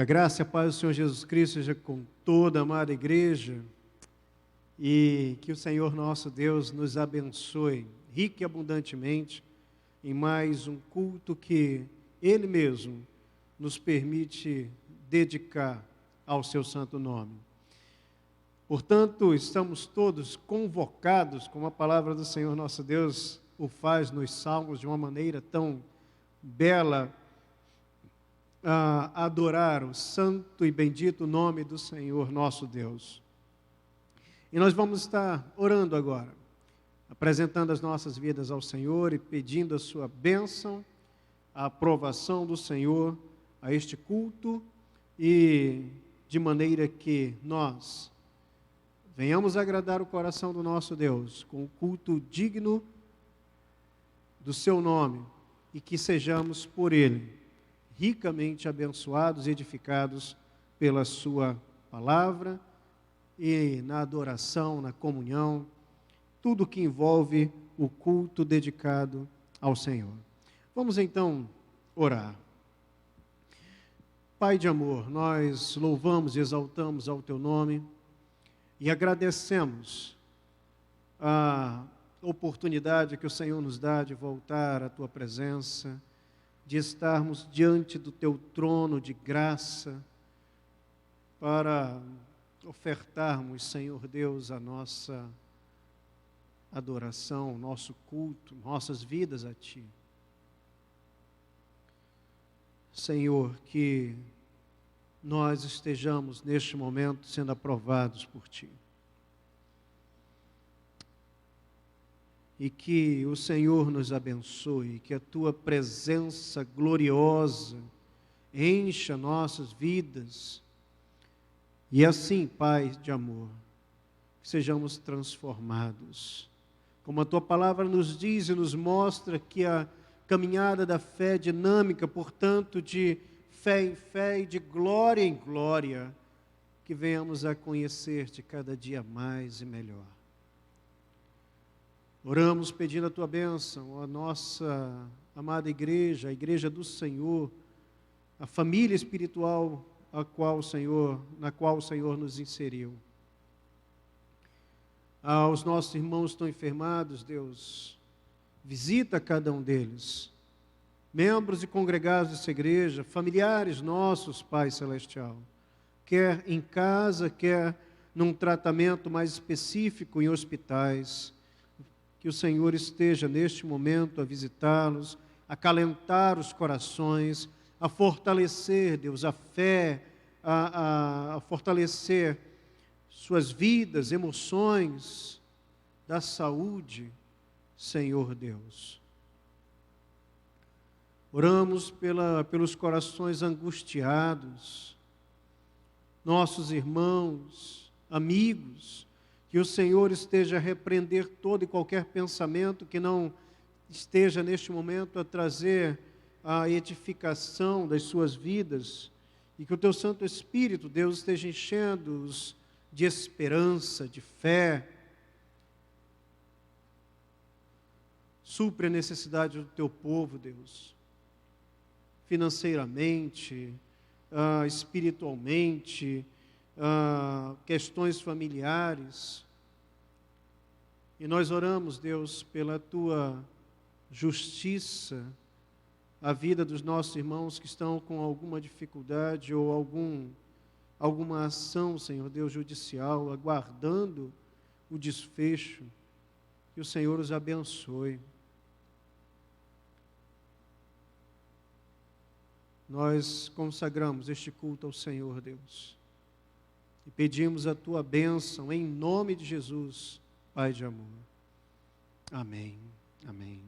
Que a graça e a paz do Senhor Jesus Cristo seja com toda a amada igreja e que o Senhor nosso Deus nos abençoe rica e abundantemente em mais um culto que Ele mesmo nos permite dedicar ao seu santo nome. Portanto, estamos todos convocados, como a palavra do Senhor nosso Deus o faz nos Salmos de uma maneira tão bela, a adorar o santo e bendito nome do Senhor nosso Deus. E nós vamos estar orando agora, apresentando as nossas vidas ao Senhor e pedindo a sua bênção, a aprovação do Senhor a este culto e de maneira que nós venhamos agradar o coração do nosso Deus com um culto digno do seu nome e que sejamos por Ele ricamente abençoados e edificados pela sua palavra e na adoração, na comunhão, tudo que envolve o culto dedicado ao Senhor. Vamos então orar. Pai de amor, nós louvamos e exaltamos ao Teu nome e agradecemos a oportunidade que o Senhor nos dá de voltar à Tua presença, de estarmos diante do Teu trono de graça para ofertarmos, Senhor Deus, a nossa adoração, nosso culto, nossas vidas a Ti. Senhor, que nós estejamos neste momento sendo aprovados por Ti. E que o Senhor nos abençoe, que a Tua presença gloriosa encha nossas vidas. E assim, Pai de amor, que sejamos transformados. Como a Tua palavra nos diz e nos mostra que a caminhada da fé é dinâmica, portanto, de fé em fé e de glória em glória, que venhamos a conhecer-Te cada dia mais e melhor. Oramos pedindo a Tua bênção, a nossa amada igreja, a igreja do Senhor, a família espiritual na qual o Senhor nos inseriu. Aos nossos irmãos que estão enfermados, Deus, visita cada um deles, membros e congregados dessa igreja, familiares nossos, Pai Celestial, quer em casa, quer num tratamento mais específico em hospitais, que o Senhor esteja neste momento a visitá-los, a acalentar os corações, a fortalecer, Deus, a fé, a fortalecer suas vidas, emoções, da saúde, Senhor Deus. Oramos pelos corações angustiados, nossos irmãos, amigos, que o Senhor esteja a repreender todo e qualquer pensamento que não esteja neste momento a trazer a edificação das suas vidas e que o Teu Santo Espírito, Deus, esteja enchendo-os de esperança, de fé. Supre a necessidade do Teu povo, Deus, financeiramente, espiritualmente, questões familiares. E nós oramos, Deus, pela Tua justiça, a vida dos nossos irmãos que estão com alguma dificuldade ou alguma ação, Senhor Deus, judicial, aguardando o desfecho. Que o Senhor os abençoe. Nós consagramos este culto ao Senhor, Deus, e pedimos a Tua bênção em nome de Jesus, Pai de amor. Amém. Amém.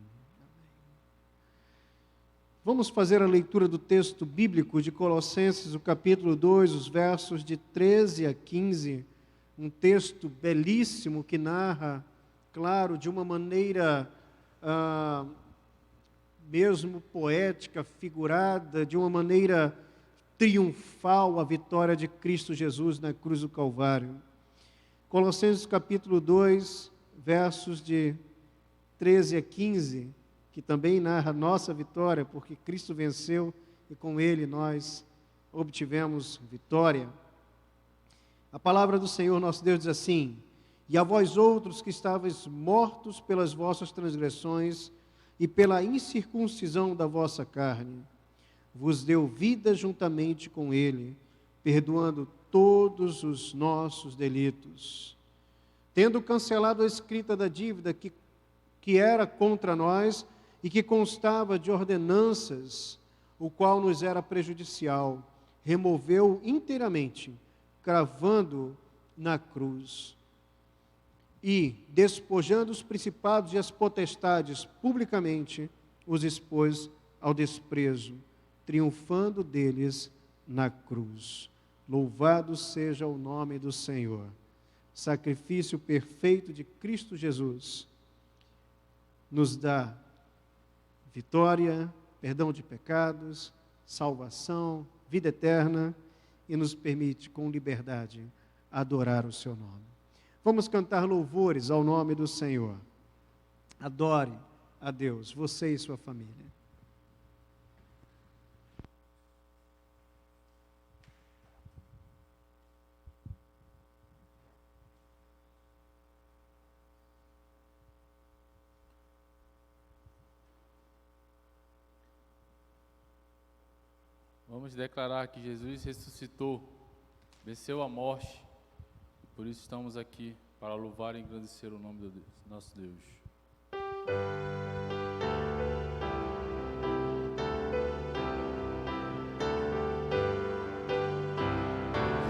Vamos fazer a leitura do texto bíblico de Colossenses, o capítulo 2, os versos de 13 a 15, um texto belíssimo que narra, claro, de uma maneira mesmo poética, figurada, de uma maneira triunfal, a vitória de Cristo Jesus na cruz do Calvário. Colossenses capítulo 2, versos de 13 a 15, que também narra a nossa vitória, porque Cristo venceu e com Ele nós obtivemos vitória. A palavra do Senhor nosso Deus diz assim: e a vós outros que estáveis mortos pelas vossas transgressões e pela incircuncisão da vossa carne, vos deu vida juntamente com ele, perdoando todos os nossos delitos, tendo cancelado a escrita da dívida que era contra nós e que constava de ordenanças, o qual nos era prejudicial, removeu inteiramente, cravando na cruz. E, despojando os principados e as potestades publicamente, os expôs ao desprezo, triunfando deles na cruz. Louvado seja o nome do Senhor. Sacrifício perfeito de Cristo Jesus nos dá vitória, perdão de pecados, salvação, vida eterna e nos permite com liberdade adorar o seu nome. Vamos cantar louvores ao nome do Senhor. Adore a Deus, você e sua família. Vamos declarar que Jesus ressuscitou, venceu a morte, e por isso estamos aqui para louvar e engrandecer o nome do nosso Deus.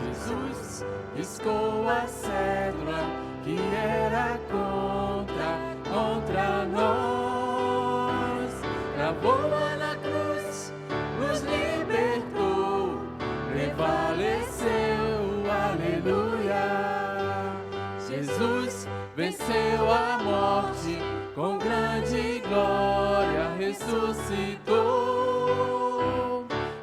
Jesus riscou a cédula que era contra nós, gravou-a na cruz, nos libertou, prevaleceu, aleluia. Jesus venceu a morte, com grande glória ressuscitou,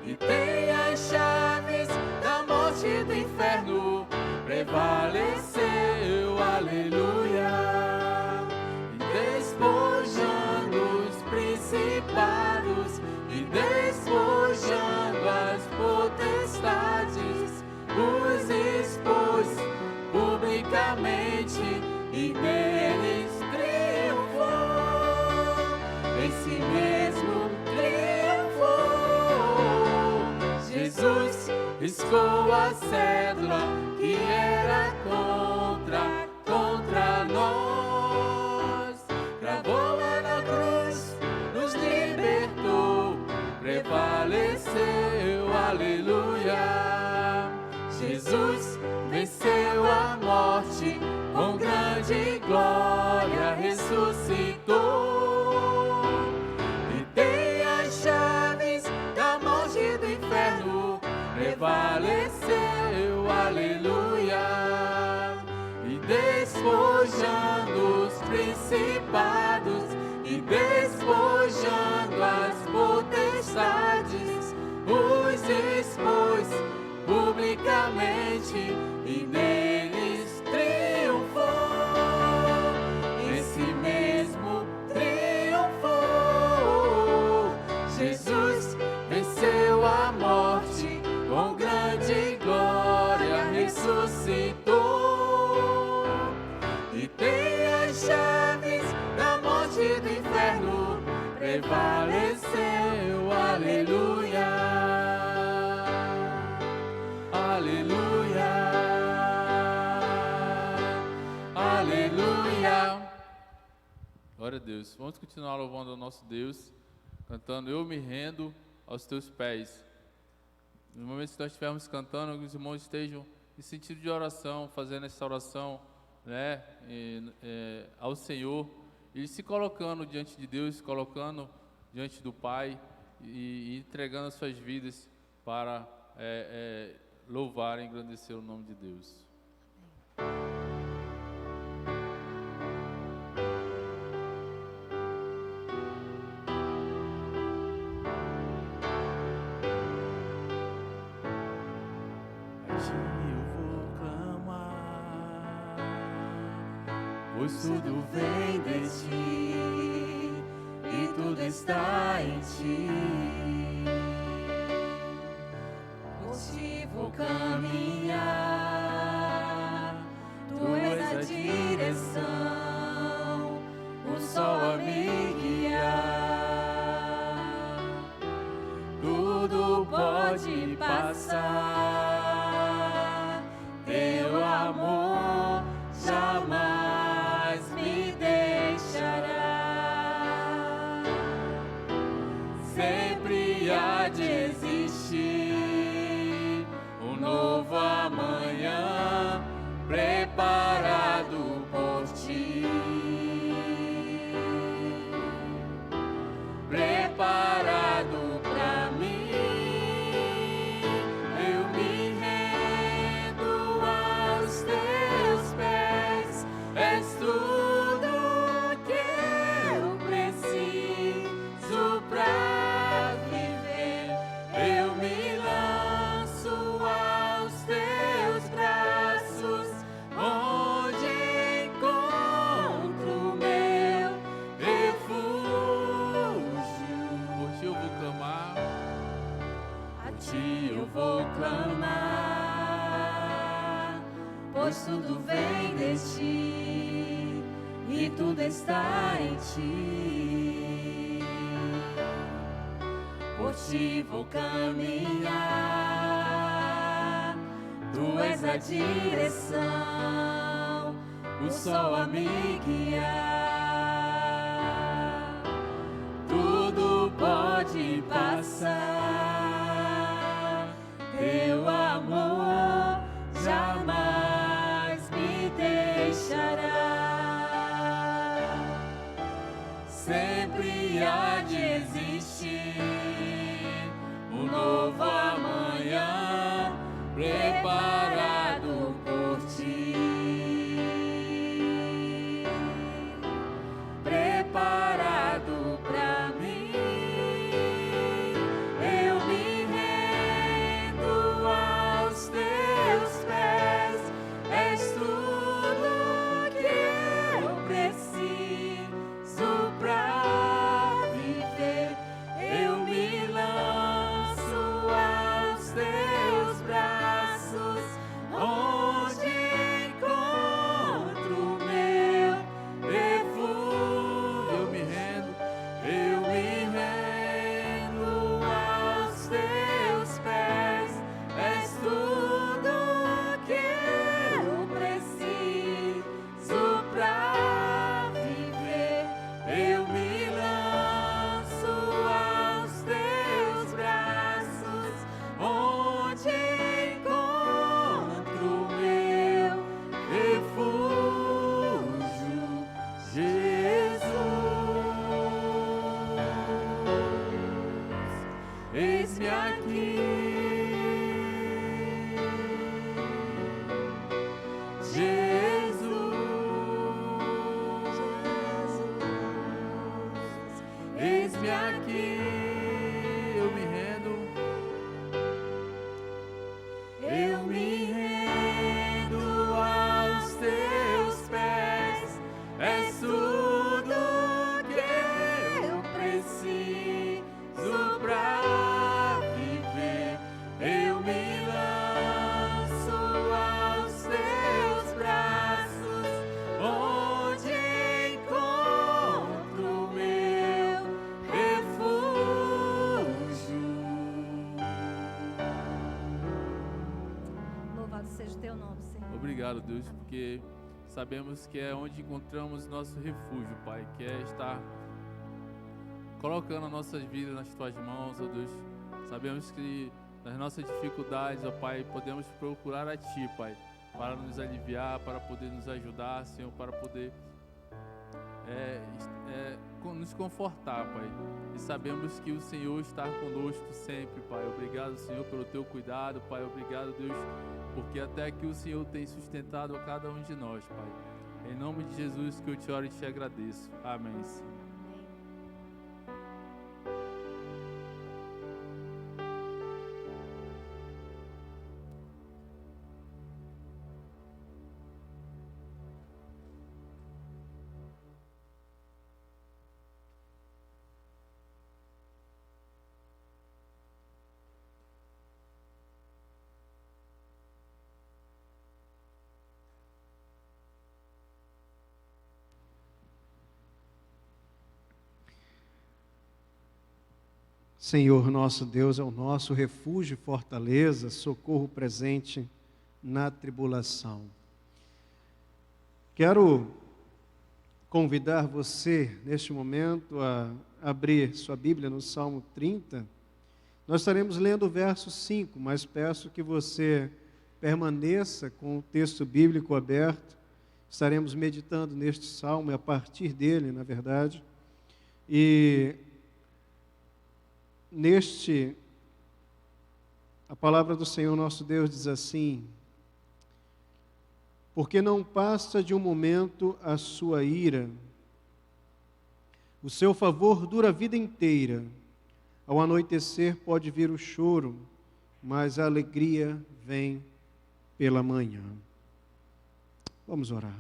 e tem as chaves da morte do inferno, prevaleceu, aleluia. E despojando os principados, e despojando as potestades, os expôs publicamente, e deles triunfou, esse mesmo triunfou. Jesus riscou a cédula que era contra nós, gravou-a na cruz, nos libertou, prevaleceu, aleluia. Jesus venceu a morte, com grande glória ressuscitou, e tem as chaves da morte do inferno, prevaleceu, aleluia. E despojando os principados, e despojando as potestades, os expôs publicamente, e deles triunfou, esse mesmo triunfou. Jesus venceu a morte, com grande glória ressuscitou, e tem as chaves da morte do inferno, prevaleceu, aleluia. Aleluia, aleluia. Glória a Deus. Vamos continuar louvando ao nosso Deus, cantando Eu Me Rendo aos Teus Pés. No momento que nós estivermos cantando, que os irmãos estejam em sentido de oração, fazendo essa oração, né, ao Senhor, e se colocando diante de Deus, se colocando diante do Pai e entregando as suas vidas para louvar e engrandecer o nome de Deus. Pois tudo vem de ti, e tudo está em ti. caminhar, Tu és a direção, o sol a me guiar. Tudo pode passar, Teu amor jamais me deixará. Sempre há de existir um novo amanhã preparado por Ti. Preparado pra mim, eu me rendo aos Teus pés. És tudo que eu preciso pra viver. Eu me lanço aos Teus braços, onde encontro meu refúgio. Por Ti eu vou clamar, A Ti eu vou clamar, pois tudo vem de Ti e tudo está em Ti. Por Ti vou caminhar, Tu és a direção, o sol a me guiar. Tudo pode passar, Teu amor jamais me deixará. Sempre há de existir um novo amanhã preparado por Ti. Preparado pra mim, eu me rendo aos Teus pés. És tudo que eu preciso pra viver. Eu me lanço aos Teus braços, onde encontro meu refúgio. Eu me rendo aos Teus pés. És tudo que eu preciso pra viver. Eu me lanço aos Teus braços, onde encontro meu refúgio, Jesus. Eis-me aqui, Jesus. Eis-me aqui, eu me rendo. Eu me rendo aos Teus pés. És tudo que eu preciso pra viver. Eu me lanço aos Teus braços, onde encontro meu refúgio. Louvado seja o Teu nome, Senhor. obrigado, Deus, porque sabemos que é onde encontramos nosso refúgio, Pai, que é estar colocando as nossas vidas nas Tuas mãos, ó Deus. Sabemos que nas nossas dificuldades, ó Pai, podemos procurar a Ti, Pai, para nos aliviar, para poder nos ajudar, Senhor, para poder nos confortar, Pai. E sabemos que o Senhor está conosco sempre, Pai. Obrigado, Senhor, pelo Teu cuidado, Pai. Obrigado, Deus, porque até aqui o Senhor tem sustentado a cada um de nós, Pai. Em nome de Jesus que eu te oro e te agradeço. Amém, Senhor. Senhor nosso Deus é o nosso refúgio e fortaleza, socorro presente na tribulação. Quero convidar você, neste momento, a abrir sua Bíblia no Salmo 30. Nós estaremos lendo o verso 5, mas peço que você permaneça com o texto bíblico aberto. Estaremos meditando neste salmo, e a partir dele, na verdade. E a palavra do Senhor nosso Deus diz assim: porque não passa de um momento a sua ira, o seu favor dura a vida inteira. Ao anoitecer pode vir o choro, mas a alegria vem pela manhã. Vamos orar.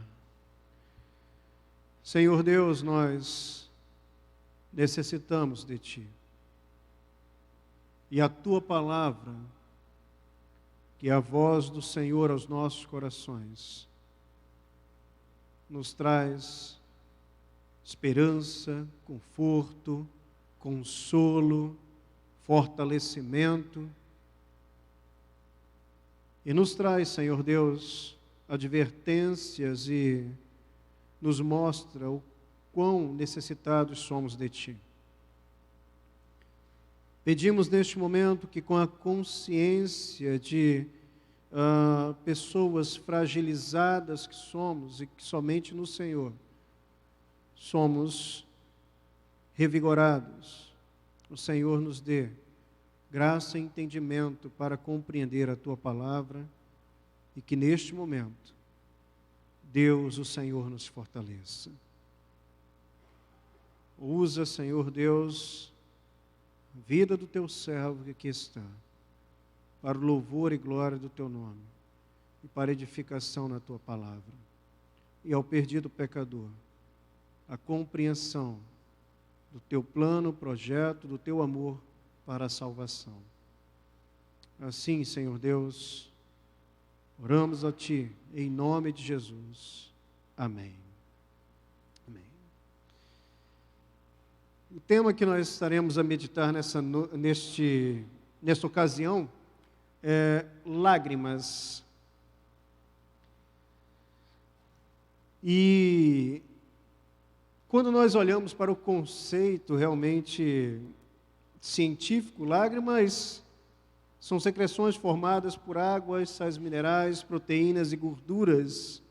Senhor Deus, nós necessitamos de Ti. E a Tua palavra, que é a voz do Senhor aos nossos corações, nos traz esperança, conforto, consolo, fortalecimento, e nos traz, Senhor Deus, advertências e nos mostra o quão necessitados somos de Ti. Pedimos neste momento que, com a consciência de pessoas fragilizadas que somos e que somente no Senhor somos revigorados, o Senhor nos dê graça e entendimento para compreender a Tua palavra e que neste momento Deus, o Senhor, nos fortaleça. Usa, Senhor Deus, a vida do Teu servo que aqui está, para o louvor e glória do Teu nome e para edificação na Tua palavra. E ao perdido pecador, a compreensão do Teu plano, projeto, do Teu amor para a salvação. Assim, Senhor Deus, oramos a Ti, em nome de Jesus. Amém. Amém. O tema que nós estaremos a meditar nesta ocasião é lágrimas. E quando nós olhamos para o conceito realmente científico, lágrimas são secreções formadas por águas, sais minerais, proteínas e gorduras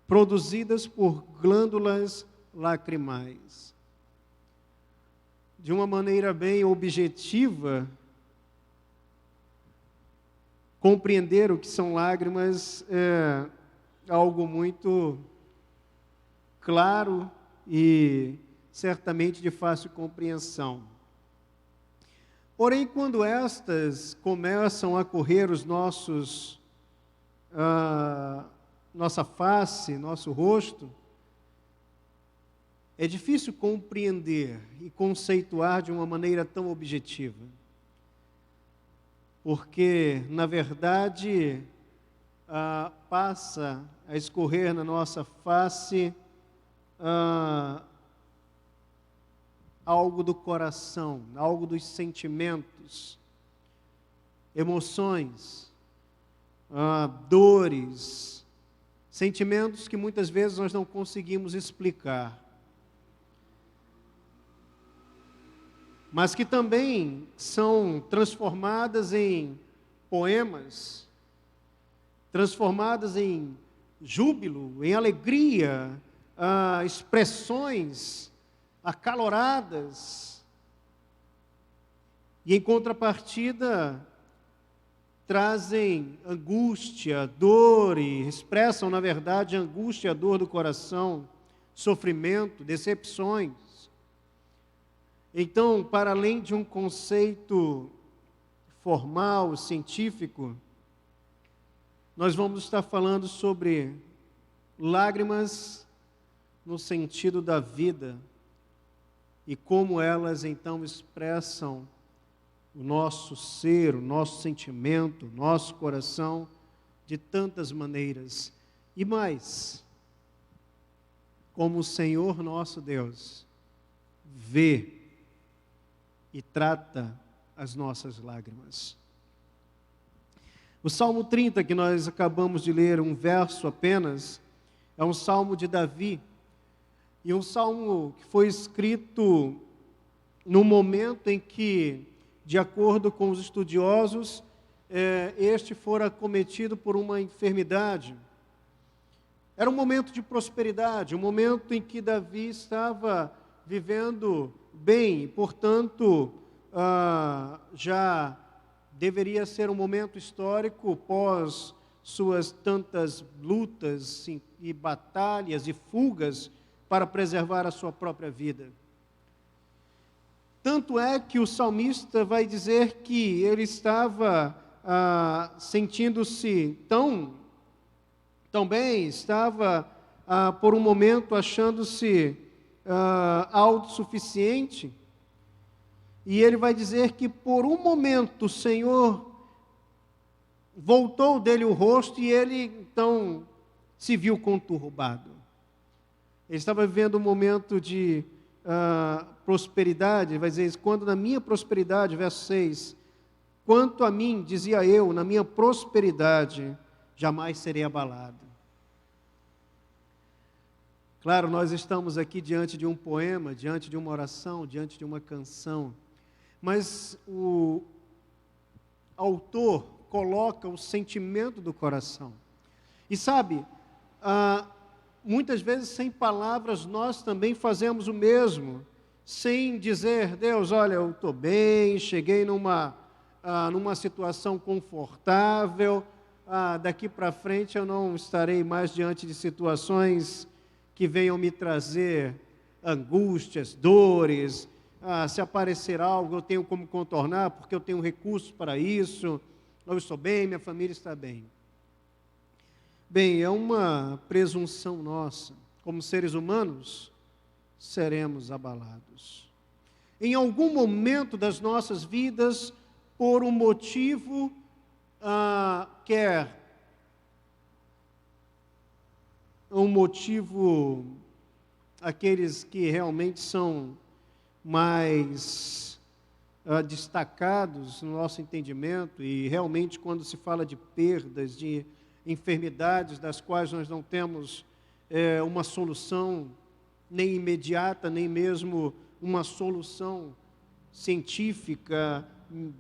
produzidas por glândulas lacrimais. De uma maneira bem objetiva, compreender o que são lágrimas é algo muito claro e certamente de fácil compreensão. Porém, quando estas começam a correr os nossa face, nosso rosto, é difícil compreender e conceituar de uma maneira tão objetiva. Porque, na verdade, passa a escorrer na nossa face algo do coração, algo dos sentimentos, emoções, dores, sentimentos que muitas vezes nós não conseguimos explicar, mas que também são transformadas em poemas, transformadas em júbilo, em alegria, expressões acaloradas, e em contrapartida trazem angústia, dor, e expressam na verdade a angústia e a dor do coração, sofrimento, decepções. Então, para além de um conceito formal, científico, nós vamos estar falando sobre lágrimas no sentido da vida e como elas então expressam o nosso ser, o nosso sentimento, o nosso coração de tantas maneiras. E mais, como o Senhor nosso Deus vê e trata as nossas lágrimas. O Salmo 30, que nós acabamos de ler, um verso apenas, é um salmo de Davi, e um salmo que foi escrito no momento em que, de acordo com os estudiosos, este fora acometido por uma enfermidade. Era um momento de prosperidade, um momento em que Davi estava vivendo bem, portanto, já deveria ser um momento histórico pós suas tantas lutas e batalhas e fugas para preservar a sua própria vida. Tanto é que o salmista vai dizer que ele estava sentindo-se tão bem, estava por um momento achando-se autossuficiente, e ele vai dizer que por um momento o Senhor voltou dele o rosto e ele então se viu conturbado. Ele estava vivendo um momento de prosperidade, vai dizer isso, quando na minha prosperidade, verso 6, quanto a mim, dizia eu, na minha prosperidade, jamais serei abalado. Claro, nós estamos aqui diante de um poema, diante de uma oração, diante de uma canção, mas o autor coloca o sentimento do coração. E sabe, muitas vezes sem palavras nós também fazemos o mesmo, sem dizer, Deus, olha, eu estou bem, cheguei numa situação confortável, daqui para frente eu não estarei mais diante de situações que venham me trazer angústias, dores, se aparecer algo eu tenho como contornar, porque eu tenho recursos para isso, eu estou bem, minha família está bem. Bem, é uma presunção nossa, como seres humanos, seremos abalados. Em algum momento das nossas vidas, por um motivo, quer um motivo, aqueles que realmente são mais destacados no nosso entendimento, e realmente quando se fala de perdas, de enfermidades das quais nós não temos uma solução nem imediata, nem mesmo uma solução científica,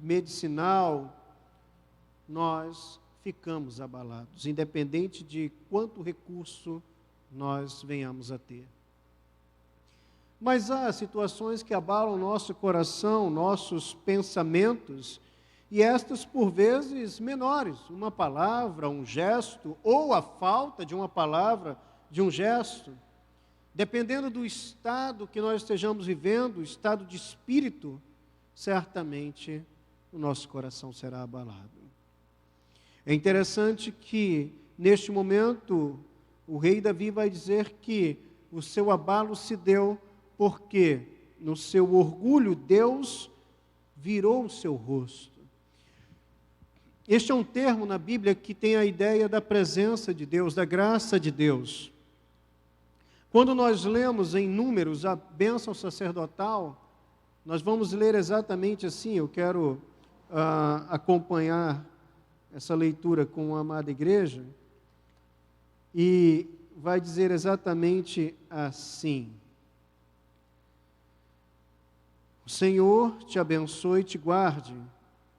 medicinal, nós ficamos abalados, independente de quanto recurso nós venhamos a ter. Mas há situações que abalam nosso coração, nossos pensamentos, e estas por vezes menores, uma palavra, um gesto, ou a falta de uma palavra, de um gesto, dependendo do estado que nós estejamos vivendo, o estado de espírito, certamente o nosso coração será abalado. É interessante que, neste momento, o rei Davi vai dizer que o seu abalo se deu porque, no seu orgulho, Deus virou o seu rosto. Este é um termo na Bíblia que tem a ideia da presença de Deus, da graça de Deus. Quando nós lemos em Números a bênção sacerdotal, nós vamos ler exatamente assim. Eu quero acompanhar essa leitura com a amada igreja, e vai dizer exatamente assim: o Senhor te abençoe e te guarde,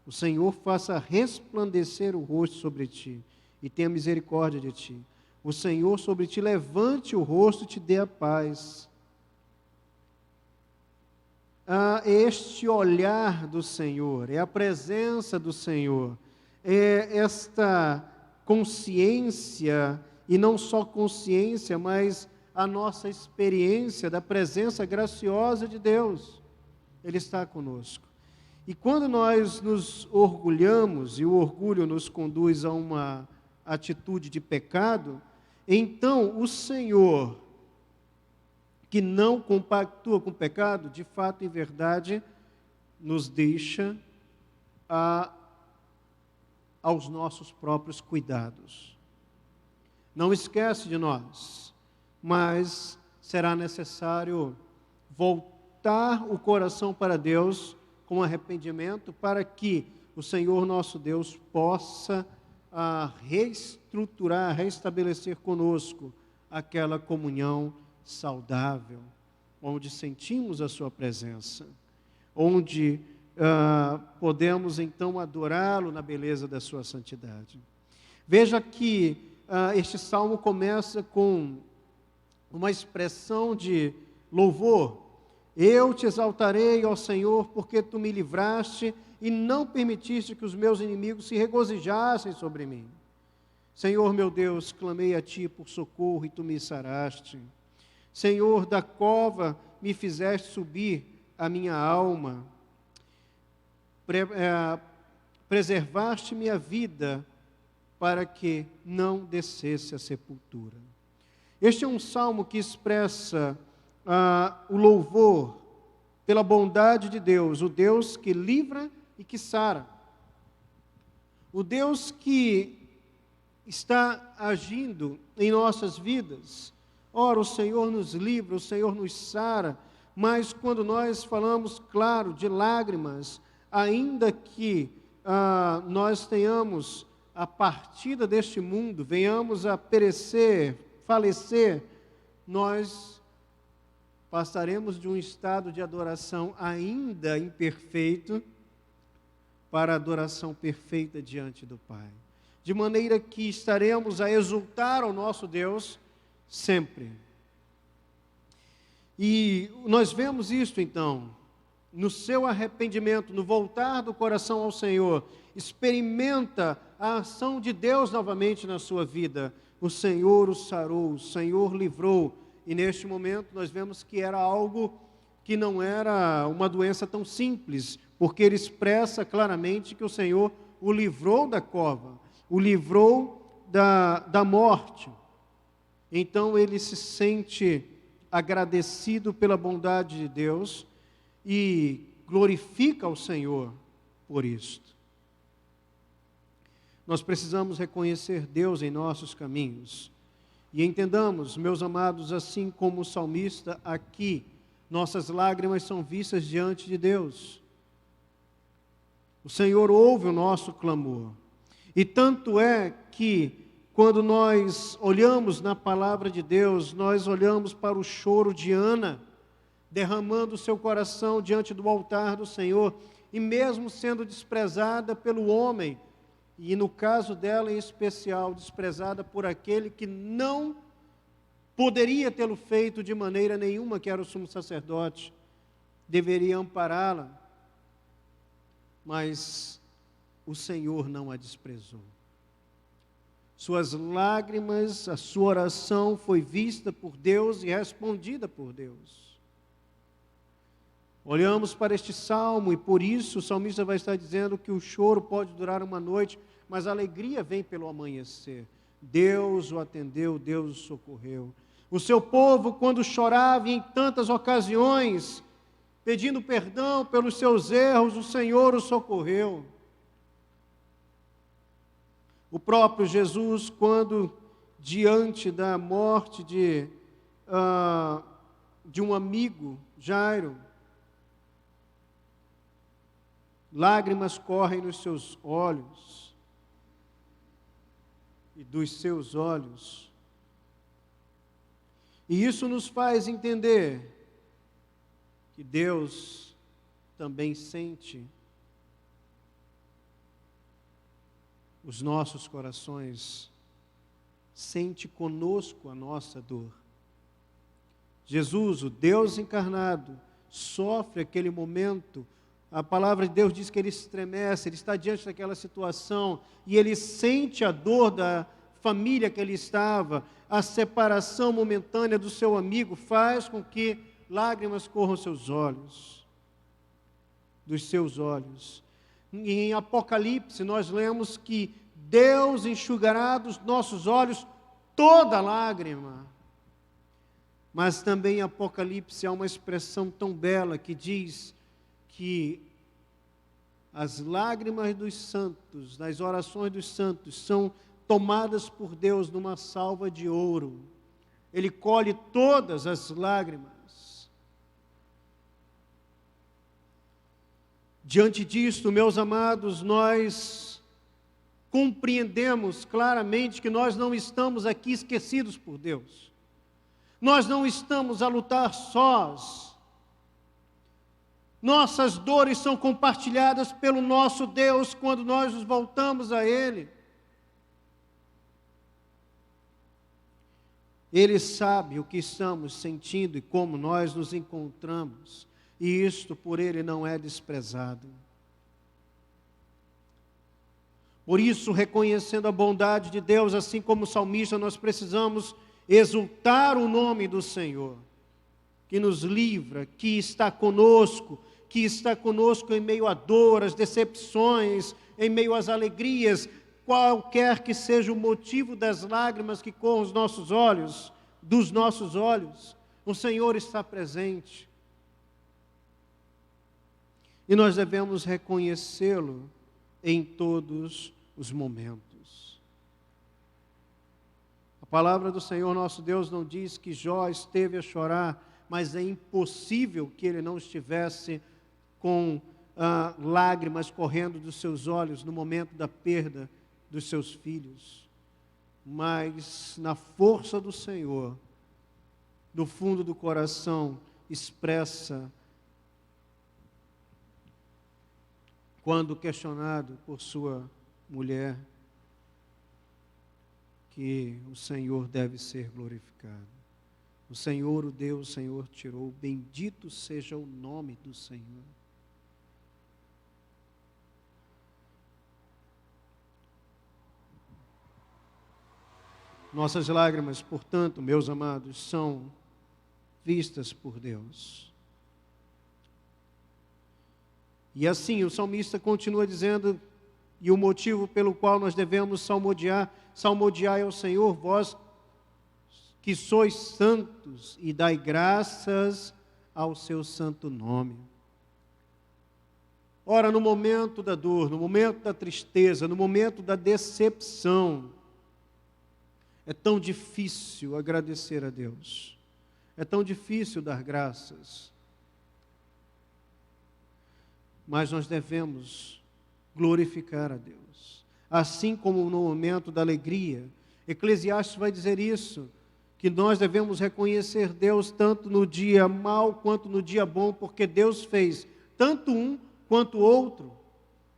o Senhor faça resplandecer o rosto sobre ti e tenha misericórdia de ti. O Senhor sobre ti levante o rosto e te dê a paz. Este olhar do Senhor, é a presença do Senhor, é esta consciência, e não só consciência, mas a nossa experiência da presença graciosa de Deus. Ele está conosco. E quando nós nos orgulhamos, e o orgulho nos conduz a uma atitude de pecado, então o Senhor, que não compactua com o pecado, de fato e verdade, nos deixa aos nossos próprios cuidados. Não esquece de nós, mas será necessário voltar o coração para Deus, com arrependimento, para que o Senhor nosso Deus possa reestruturar, restabelecer conosco aquela comunhão saudável, onde sentimos a sua presença, onde podemos então adorá-lo na beleza da sua santidade. Veja que este salmo começa com uma expressão de louvor. Eu te exaltarei, ó Senhor, porque tu me livraste e não permitiste que os meus inimigos se regozijassem sobre mim. Senhor meu Deus, clamei a ti por socorro e tu me saraste. Senhor, da cova me fizeste subir a minha alma. Preservaste minha vida para que não descesse à sepultura. Este é um salmo que expressa o louvor pela bondade de Deus, o Deus que livra e que sara. O Deus que está agindo em nossas vidas. Ora, o Senhor nos livra, o Senhor nos sara, mas quando nós falamos, claro, de lágrimas, ainda que nós tenhamos a partida deste mundo, venhamos a perecer, falecer, nós passaremos de um estado de adoração ainda imperfeito para a adoração perfeita diante do Pai. De maneira que estaremos a exultar ao nosso Deus sempre. E nós vemos isto então, no seu arrependimento, no voltar do coração ao Senhor, experimenta a ação de Deus novamente na sua vida. O Senhor o sarou, o Senhor livrou. E neste momento nós vemos que era algo que não era uma doença tão simples, porque ele expressa claramente que o Senhor o livrou da cova, o livrou da morte. Então ele se sente agradecido pela bondade de Deus e glorifica ao Senhor por isto. Nós precisamos reconhecer Deus em nossos caminhos. E entendamos, meus amados, assim como o salmista aqui, nossas lágrimas são vistas diante de Deus. O Senhor ouve o nosso clamor. E tanto é que, quando nós olhamos na palavra de Deus, nós olhamos para o choro de Ana, derramando o seu coração diante do altar do Senhor, e mesmo sendo desprezada pelo homem, e no caso dela em especial, desprezada por aquele que não poderia tê-lo feito de maneira nenhuma, que era o sumo sacerdote, deveria ampará-la, mas o Senhor não a desprezou. Suas lágrimas, a sua oração foi vista por Deus e respondida por Deus. Olhamos para este salmo e por isso o salmista vai estar dizendo que o choro pode durar uma noite, mas a alegria vem pelo amanhecer. Deus o atendeu, Deus o socorreu. O seu povo, quando chorava em tantas ocasiões, pedindo perdão pelos seus erros, o Senhor o socorreu. O próprio Jesus, quando diante da morte de um amigo, Jairo, lágrimas correm nos seus olhos, e dos seus olhos. E isso nos faz entender que Deus também sente os nossos corações, sente conosco a nossa dor. Jesus, o Deus encarnado, sofre aquele momento. A palavra de Deus diz que ele estremece, ele está diante daquela situação e ele sente a dor da família que ele estava. A separação momentânea do seu amigo faz com que lágrimas corram dos seus olhos. Em Apocalipse nós lemos que Deus enxugará dos nossos olhos toda lágrima. Mas também em Apocalipse há uma expressão tão bela que diz que as lágrimas dos santos, nas orações dos santos, são tomadas por Deus numa salva de ouro. Ele colhe todas as lágrimas. Diante disto, meus amados, nós compreendemos claramente que nós não estamos aqui esquecidos por Deus. Nós não estamos a lutar sós. Nossas dores são compartilhadas pelo nosso Deus quando nós nos voltamos a Ele. Ele sabe o que estamos sentindo e como nós nos encontramos, e isto por Ele não é desprezado. Por isso, reconhecendo a bondade de Deus, assim como o salmista, nós precisamos exultar o nome do Senhor, que nos livra, que está conosco em meio à dor, às decepções, em meio às alegrias, qualquer que seja o motivo das lágrimas que corram os nossos olhos, dos nossos olhos, o Senhor está presente. E nós devemos reconhecê-lo em todos os momentos. A palavra do Senhor nosso Deus não diz que Jó esteve a chorar, mas é impossível que ele não estivesse com lágrimas correndo dos seus olhos no momento da perda dos seus filhos. Mas na força do Senhor, do fundo do coração, expressa, quando questionado por sua mulher, que o Senhor deve ser glorificado. O Senhor o deu, o Senhor tirou, bendito seja o nome do Senhor. Nossas lágrimas, portanto, meus amados, são vistas por Deus. E assim o salmista continua dizendo, e o motivo pelo qual nós devemos salmodiai ao Senhor, vós que sois santos, e dai graças ao seu santo nome. Ora, no momento da dor, no momento da tristeza, no momento da decepção, é tão difícil agradecer a Deus. É tão difícil dar graças. Mas nós devemos glorificar a Deus. Assim como no momento da alegria. Eclesiastes vai dizer isso, que nós devemos reconhecer Deus tanto no dia mau quanto no dia bom, porque Deus fez tanto um quanto o outro.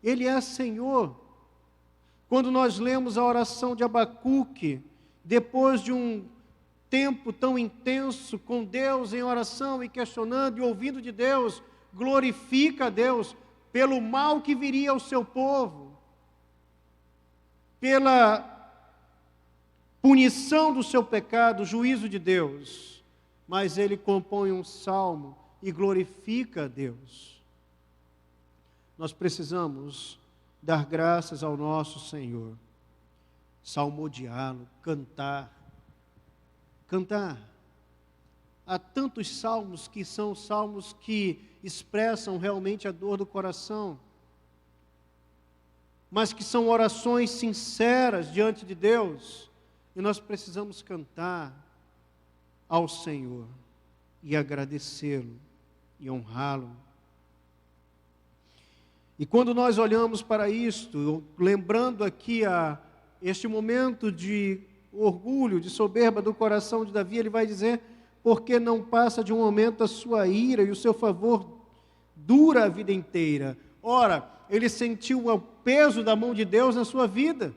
Ele é Senhor. Quando nós lemos a oração de Abacuque, depois de um tempo tão intenso com Deus em oração e questionando e ouvindo de Deus, glorifica a Deus pelo mal que viria ao seu povo, pela punição do seu pecado, o juízo de Deus. Mas ele compõe um salmo e glorifica a Deus. Nós precisamos dar graças ao nosso Senhor, salmodiá-lo, cantar. Há tantos salmos que são salmos que expressam realmente a dor do coração, mas que são orações sinceras diante de Deus, e nós precisamos cantar ao Senhor e agradecê-lo e honrá-lo. E quando nós olhamos para isto, lembrando aqui este momento de orgulho, de soberba do coração de Davi, ele vai dizer, porque não passa de um momento a sua ira e o seu favor dura a vida inteira. Ora, ele sentiu o peso da mão de Deus na sua vida.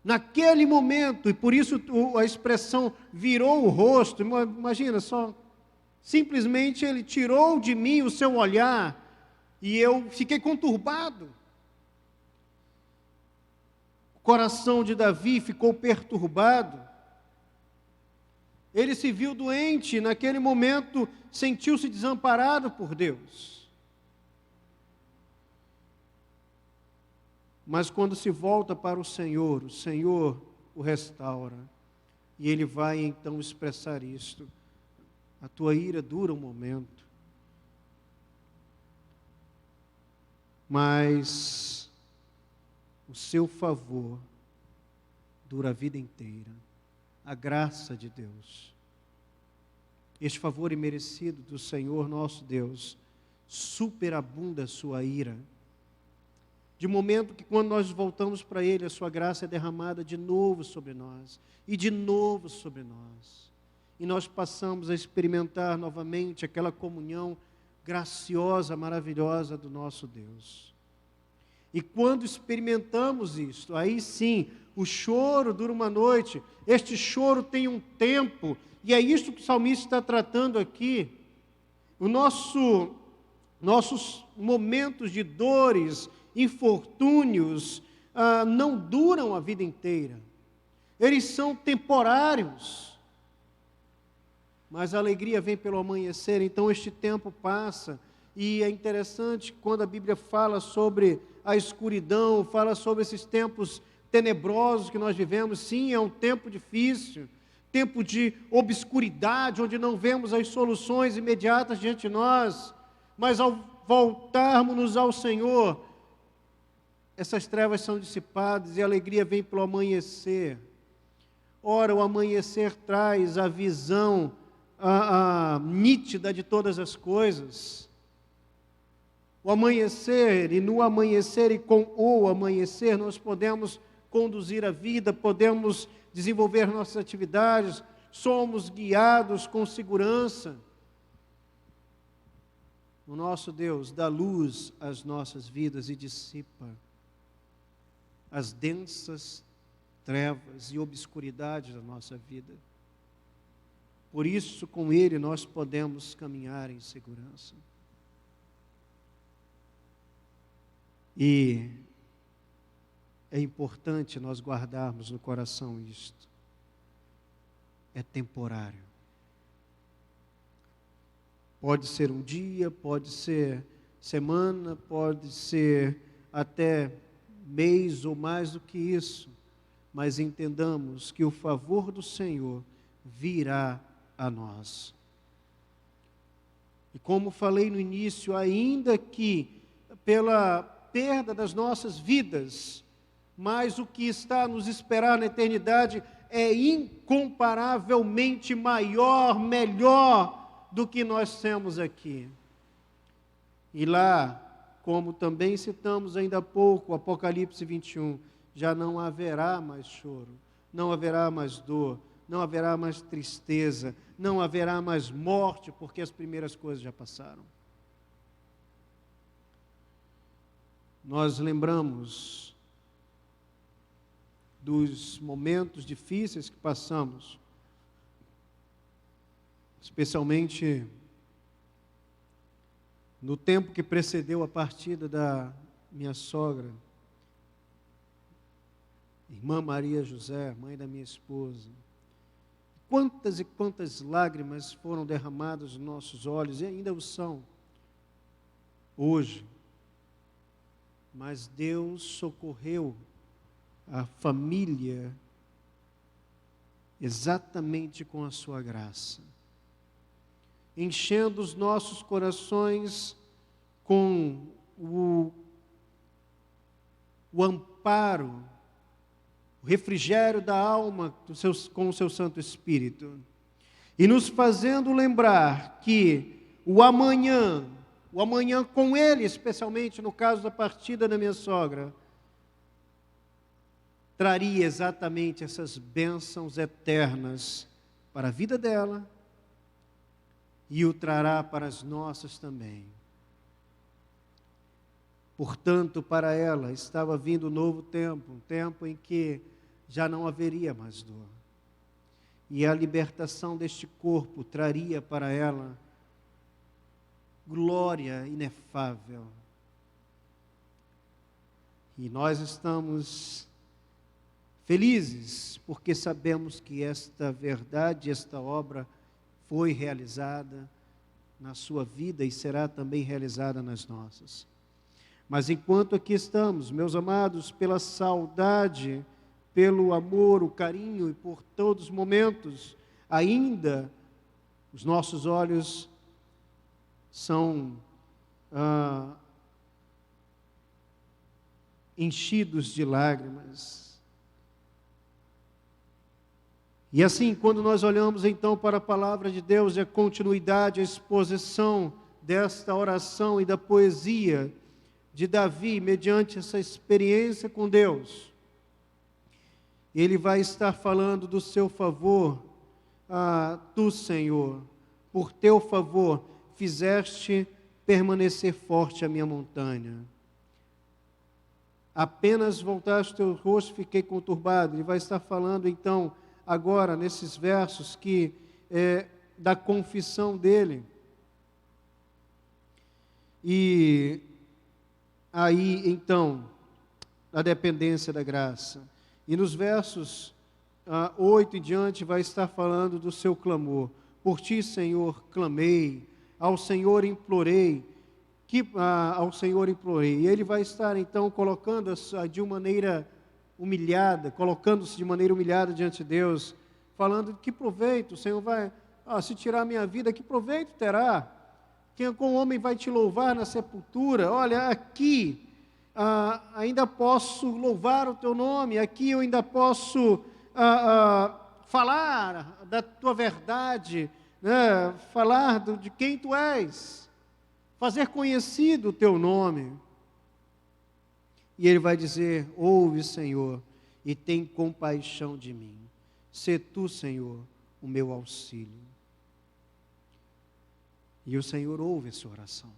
Naquele momento, e por isso a expressão virou o rosto, imagina só, simplesmente ele tirou de mim o seu olhar e eu fiquei conturbado. O coração de Davi ficou perturbado. Ele se viu doente, naquele momento sentiu-se desamparado por Deus. Mas quando se volta para o Senhor o restaura. E ele vai então expressar isto. A tua ira dura um momento, mas o seu favor dura a vida inteira. A graça de Deus, este favor imerecido do Senhor nosso Deus, superabunda a sua ira. De momento que quando nós voltamos para Ele, a sua graça é derramada de novo sobre nós, e de novo sobre nós. E nós passamos a experimentar novamente aquela comunhão graciosa, maravilhosa do nosso Deus. E quando experimentamos isto, aí sim, o choro dura uma noite, este choro tem um tempo, e é isto que o salmista está tratando aqui. Nossos momentos de dores, infortúnios, não duram a vida inteira. Eles são temporários. Mas a alegria vem pelo amanhecer, então este tempo passa. E é interessante quando a Bíblia fala sobre a escuridão, fala sobre esses tempos tenebrosos que nós vivemos. Sim, é um tempo difícil, tempo de obscuridade, onde não vemos as soluções imediatas diante de nós. Mas ao voltarmos ao Senhor, essas trevas são dissipadas e a alegria vem pelo amanhecer. Ora, o amanhecer traz a visão nítida de todas as coisas. O amanhecer, e no amanhecer e com o amanhecer, nós podemos conduzir a vida, podemos desenvolver nossas atividades, somos guiados com segurança. O nosso Deus dá luz às nossas vidas e dissipa as densas trevas e obscuridades da nossa vida. Por isso, com Ele, nós podemos caminhar em segurança. E é importante nós guardarmos no coração isto. É temporário. Pode ser um dia, pode ser semana, pode ser até mês ou mais do que isso. Mas entendamos que o favor do Senhor virá a nós. E como falei no início, ainda que pela perda das nossas vidas, mas o que está a nos esperar na eternidade é incomparavelmente maior, melhor do que nós temos aqui. E lá, como também citamos ainda há pouco, Apocalipse 21, já não haverá mais choro, não haverá mais dor, não haverá mais tristeza, não haverá mais morte, porque as primeiras coisas já passaram. Nós lembramos dos momentos difíceis que passamos, especialmente no tempo que precedeu a partida da minha sogra, irmã Maria José, mãe da minha esposa. Quantas e quantas lágrimas foram derramadas nos nossos olhos, e ainda o são, hoje. Mas Deus socorreu a família exatamente com a sua graça, enchendo os nossos corações com o amparo, o refrigério da alma com o seu Santo Espírito, e nos fazendo lembrar que o amanhã com Ele, especialmente no caso da partida da minha sogra, traria exatamente essas bênçãos eternas para a vida dela e o trará para as nossas também. Portanto, para ela estava vindo um novo tempo, um tempo em que já não haveria mais dor. E a libertação deste corpo traria para ela glória inefável. E nós estamos felizes, porque sabemos que esta verdade, esta obra foi realizada na sua vida e será também realizada nas nossas. Mas enquanto aqui estamos, meus amados, pela saudade, pelo amor, o carinho e por todos os momentos, ainda os nossos olhos são enchidos de lágrimas. E assim, quando nós olhamos então para a palavra de Deus e a continuidade, a exposição desta oração e da poesia de Davi, mediante essa experiência com Deus, ele vai estar falando do seu favor. Tu, Senhor, por teu favor, fizeste permanecer forte a minha montanha. Apenas voltaste o teu rosto, fiquei conturbado. Ele vai estar falando, então, agora, nesses versos, que da confissão dele. E aí, então, a dependência da graça. E nos versos 8 em diante, vai estar falando do seu clamor. Por ti, Senhor, clamei, ao Senhor implorei, ao Senhor implorei. E ele vai estar, então, colocando-se de maneira humilhada, colocando-se de maneira humilhada diante de Deus, falando: que proveito, o Senhor vai, se tirar a minha vida, que proveito terá? Com o homem vai te louvar na sepultura? Olha, aqui ainda posso louvar o teu nome, aqui eu ainda posso falar da tua verdade, né? Falar de quem tu és, fazer conhecido o teu nome. E ele vai dizer: ouve, Senhor, e tem compaixão de mim. Sê tu, Senhor, o meu auxílio. E o Senhor ouve essa oração.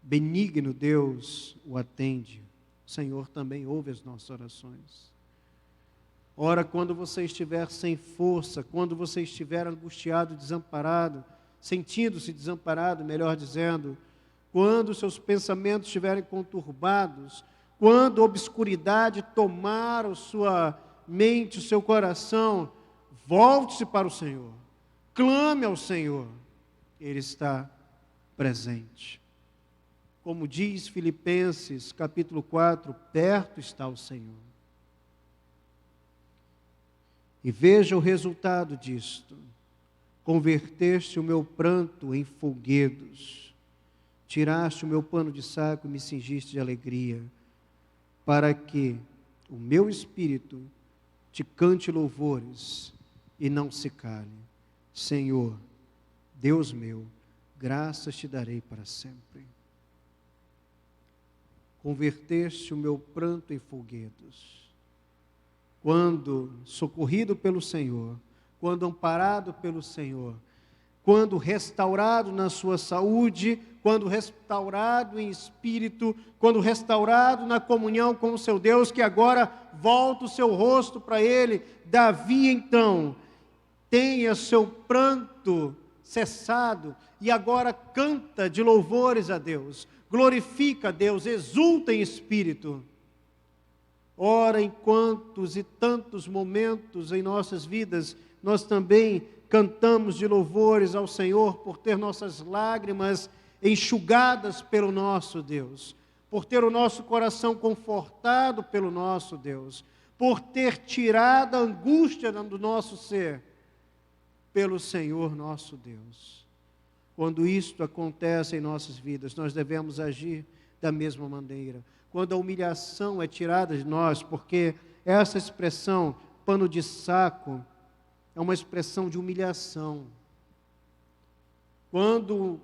Benigno Deus o atende. O Senhor também ouve as nossas orações. Ora, quando você estiver sem força, quando você estiver angustiado, desamparado, sentindo-se desamparado, melhor dizendo, quando seus pensamentos estiverem conturbados, quando a obscuridade tomar a sua mente, o seu coração, volte-se para o Senhor. Clame ao Senhor, Ele está presente. Como diz Filipenses, capítulo 4, perto está o Senhor. E veja o resultado disto. Converteste o meu pranto em folguedos, tiraste o meu pano de saco e me cingiste de alegria, para que o meu espírito te cante louvores e não se cale. Senhor, Deus meu, graças te darei para sempre. Converteste o meu pranto em folguedos. Quando socorrido pelo Senhor, quando amparado pelo Senhor, quando restaurado na sua saúde, quando restaurado em espírito, quando restaurado na comunhão com o seu Deus, que agora volta o seu rosto para Ele, Davi então tenha seu pranto cessado e agora canta de louvores a Deus, glorifica a Deus, exulta em espírito. Ora, em quantos e tantos momentos em nossas vidas, nós também cantamos de louvores ao Senhor por ter nossas lágrimas enxugadas pelo nosso Deus, por ter o nosso coração confortado pelo nosso Deus, por ter tirado a angústia do nosso ser pelo Senhor nosso Deus. Quando isto acontece em nossas vidas, nós devemos agir da mesma maneira. Quando a humilhação é tirada de nós, porque essa expressão, pano de saco, é uma expressão de humilhação. Quando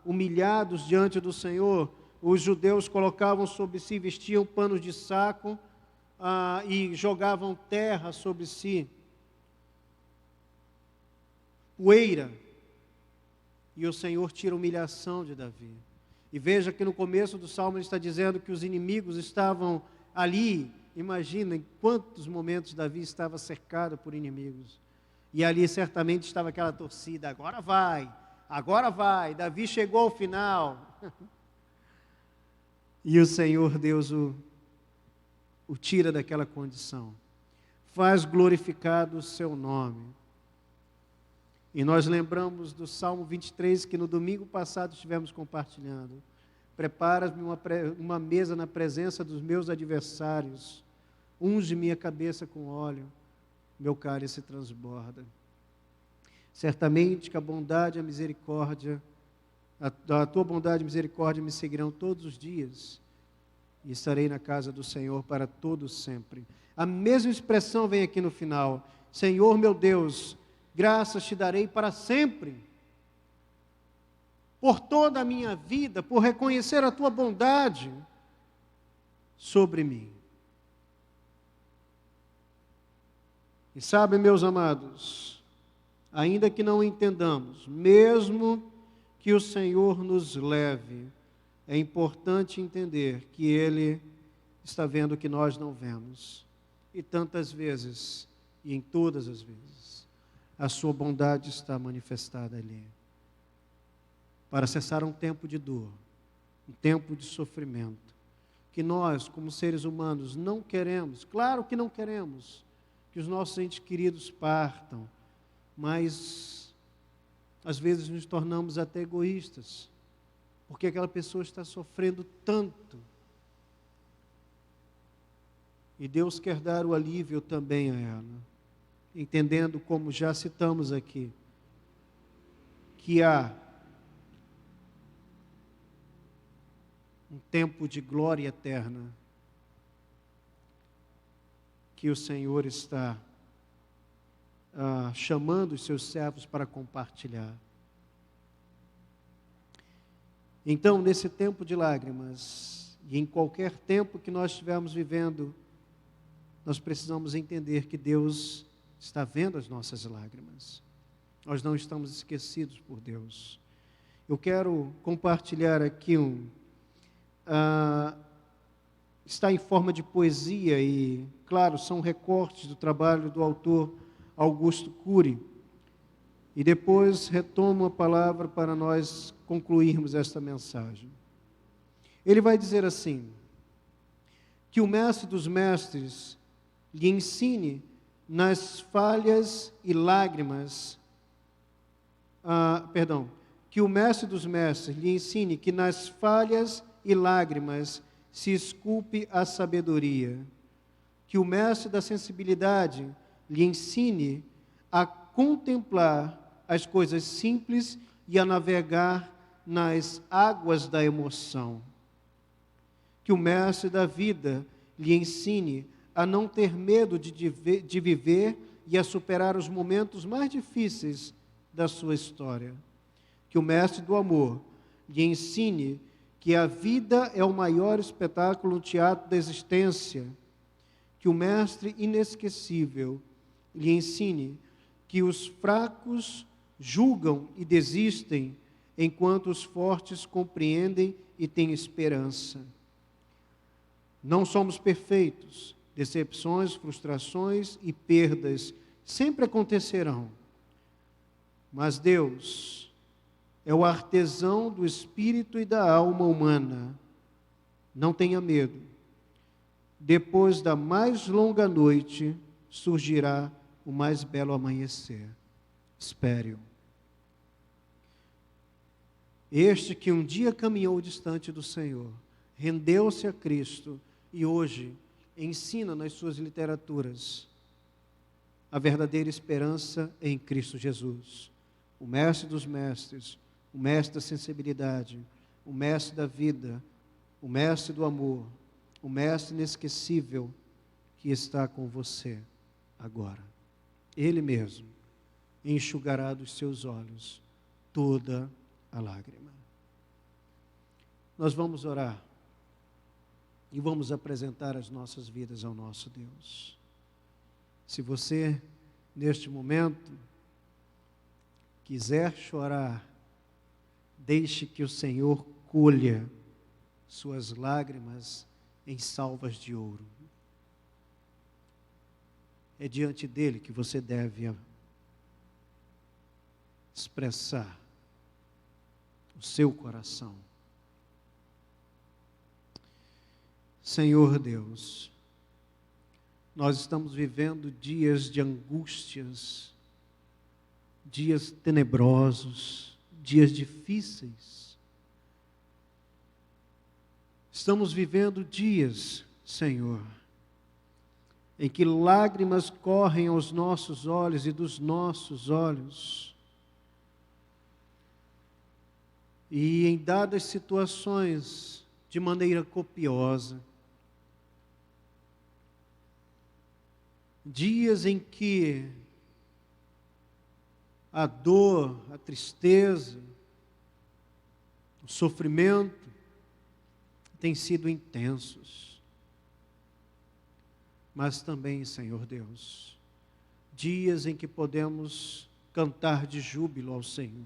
humilhados diante do Senhor, os judeus colocavam sobre si, vestiam panos de saco e jogavam terra sobre si, poeira, e o Senhor tira a humilhação de Davi. E veja que no começo do Salmo ele está dizendo que os inimigos estavam ali. Imagina em quantos momentos Davi estava cercado por inimigos. E ali certamente estava aquela torcida: agora vai, Davi chegou ao final. E o Senhor Deus o tira daquela condição. Faz glorificado o seu nome. E nós lembramos do Salmo 23, que no domingo passado estivemos compartilhando. Preparas-me uma mesa na presença dos meus adversários. Unge minha cabeça com óleo, meu cálice transborda. Certamente que a bondade e a misericórdia, a tua bondade e misericórdia me seguirão todos os dias, e estarei na casa do Senhor para todo sempre. A mesma expressão vem aqui no final: Senhor meu Deus, graças te darei para sempre. por toda a minha vida, por reconhecer a tua bondade sobre mim. E sabe, meus amados, ainda que não entendamos, mesmo que o Senhor nos leve, é importante entender que Ele está vendo o que nós não vemos. E tantas vezes, e em todas as vezes, a sua bondade está manifestada ali. Para cessar um tempo de dor, um tempo de sofrimento, que nós, como seres humanos, não queremos, claro que não queremos, que os nossos entes queridos partam, mas às vezes nos tornamos até egoístas, porque aquela pessoa está sofrendo tanto. E Deus quer dar o alívio também a ela, entendendo, como já citamos aqui, que há um tempo de glória eterna que o Senhor está chamando os seus servos para compartilhar. Então, nesse tempo de lágrimas, e em qualquer tempo que nós estivermos vivendo, nós precisamos entender que Deus está vendo as nossas lágrimas. Nós não estamos esquecidos por Deus. Eu quero compartilhar aqui está em forma de poesia e, claro, são recortes do trabalho do autor Augusto Cury. E depois retomo a palavra para nós concluirmos esta mensagem. Ele vai dizer assim: que o mestre dos mestres lhe ensine nas falhas e lágrimas, que o mestre dos mestres lhe ensine que nas falhas e lágrimas se esculpe a sabedoria, que o mestre da sensibilidade lhe ensine a contemplar as coisas simples e a navegar nas águas da emoção, que o mestre da vida lhe ensine a não ter medo de viver e a superar os momentos mais difíceis da sua história, que o mestre do amor lhe ensine que a vida é o maior espetáculo no teatro da existência, que o mestre inesquecível lhe ensine que os fracos julgam e desistem, enquanto os fortes compreendem e têm esperança. Não somos perfeitos, decepções, frustrações e perdas sempre acontecerão, mas Deus é o artesão do espírito e da alma humana. Não tenha medo. Depois da mais longa noite, surgirá o mais belo amanhecer. Espere-o. Este que um dia caminhou distante do Senhor, rendeu-se a Cristo e hoje ensina nas suas literaturas a verdadeira esperança em Cristo Jesus. O mestre dos mestres, o mestre da sensibilidade, o mestre da vida, o mestre do amor, o mestre inesquecível que está com você agora. Ele mesmo enxugará dos seus olhos toda a lágrima. Nós vamos orar e vamos apresentar as nossas vidas ao nosso Deus. Se você, neste momento, quiser chorar, deixe que o Senhor colha suas lágrimas em salvas de ouro. É diante dele que você deve expressar o seu coração. Senhor Deus, nós estamos vivendo dias de angústias, dias tenebrosos, dias difíceis. Estamos vivendo dias, Senhor, em que lágrimas correm aos nossos olhos e dos nossos olhos. E em dadas situações, de maneira copiosa. Dias em que a dor, a tristeza, o sofrimento tem sido intensos. Mas também, Senhor Deus, dias em que podemos cantar de júbilo ao Senhor,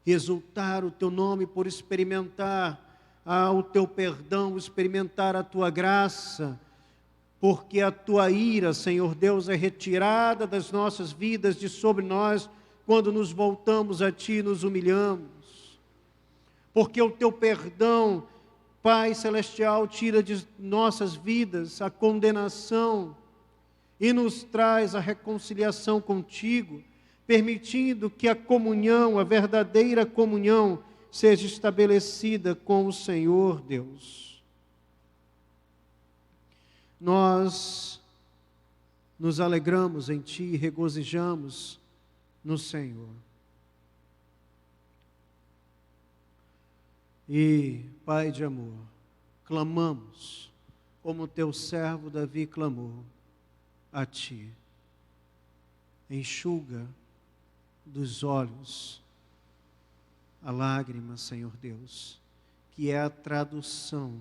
exultar o Teu nome por experimentar o Teu perdão, experimentar a Tua graça, porque a Tua ira, Senhor Deus, é retirada das nossas vidas, de sobre nós, quando nos voltamos a Ti e nos humilhamos. Porque o Teu perdão, Pai Celestial, tira de nossas vidas a condenação e nos traz a reconciliação contigo, permitindo que a comunhão, a verdadeira comunhão, seja estabelecida com o Senhor Deus. Nós nos alegramos em Ti e regozijamos no Senhor. E, Pai de amor, clamamos, como Teu servo Davi clamou a Ti. Enxuga dos olhos a lágrima, Senhor Deus, que é a tradução,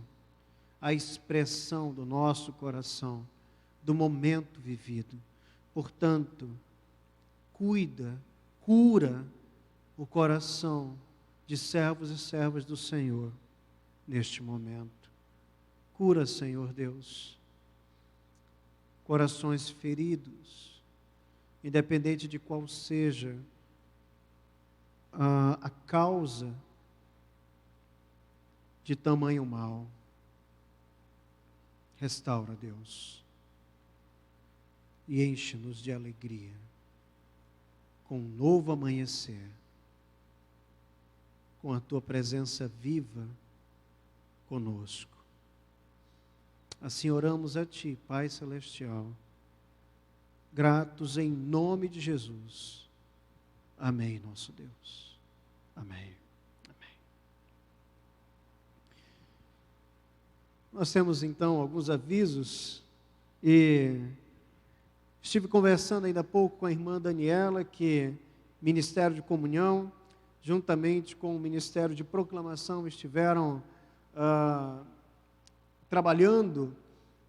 a expressão do nosso coração, do momento vivido. Portanto, cura o coração de servos e servas do Senhor neste momento. Cura, Senhor Deus, corações feridos, independente de qual seja a causa de tamanho mal. Restaura, Deus, e enche-nos de alegria, com um novo amanhecer, com a Tua presença viva conosco. Assim oramos a Ti, Pai Celestial, gratos em nome de Jesus. Amém, nosso Deus. Amém. Amém. Nós temos então alguns avisos e estive conversando ainda há pouco com a irmã Daniela, que Ministério de Comunhão, juntamente com o Ministério de Proclamação, estiveram trabalhando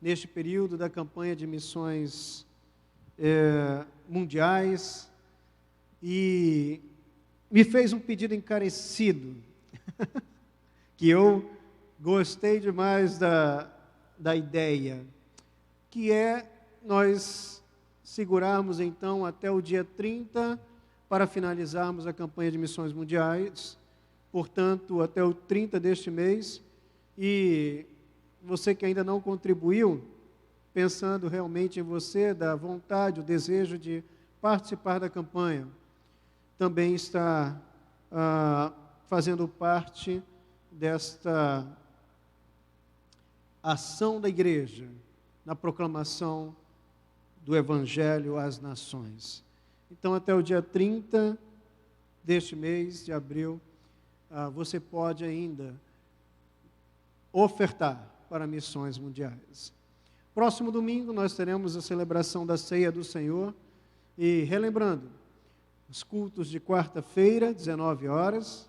neste período da campanha de missões mundiais, e me fez um pedido encarecido, que eu gostei demais da ideia, que é nós segurarmos então até o dia 30 para finalizarmos a campanha de missões mundiais, portanto, até o 30 deste mês. E você que ainda não contribuiu, pensando realmente em você, da vontade, o desejo de participar da campanha, também está fazendo parte desta ação da igreja na proclamação do Evangelho às nações. Então, até o dia 30 deste mês de abril, você pode ainda ofertar para missões mundiais. Próximo domingo nós teremos a celebração da Ceia do Senhor, e relembrando, os cultos de quarta-feira, 19 horas,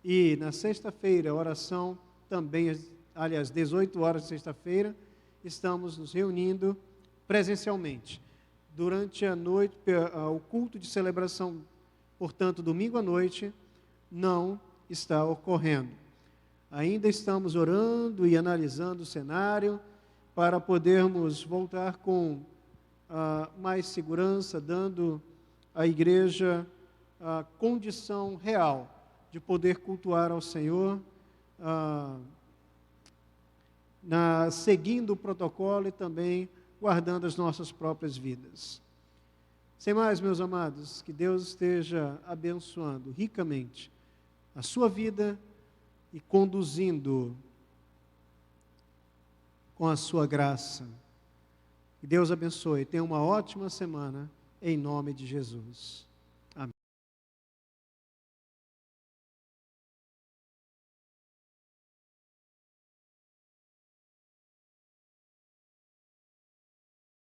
e na sexta-feira, a oração também, aliás, 18 horas de sexta-feira, estamos nos reunindo presencialmente. Durante a noite, o culto de celebração, portanto, domingo à noite, não está ocorrendo. Ainda estamos orando e analisando o cenário para podermos voltar com mais segurança, dando à igreja a condição real de poder cultuar ao Senhor, seguindo o protocolo e também guardando as nossas próprias vidas. Sem mais, meus amados, que Deus esteja abençoando ricamente a sua vida e conduzindo com a sua graça. Que Deus abençoe. Tenha uma ótima semana, em nome de Jesus.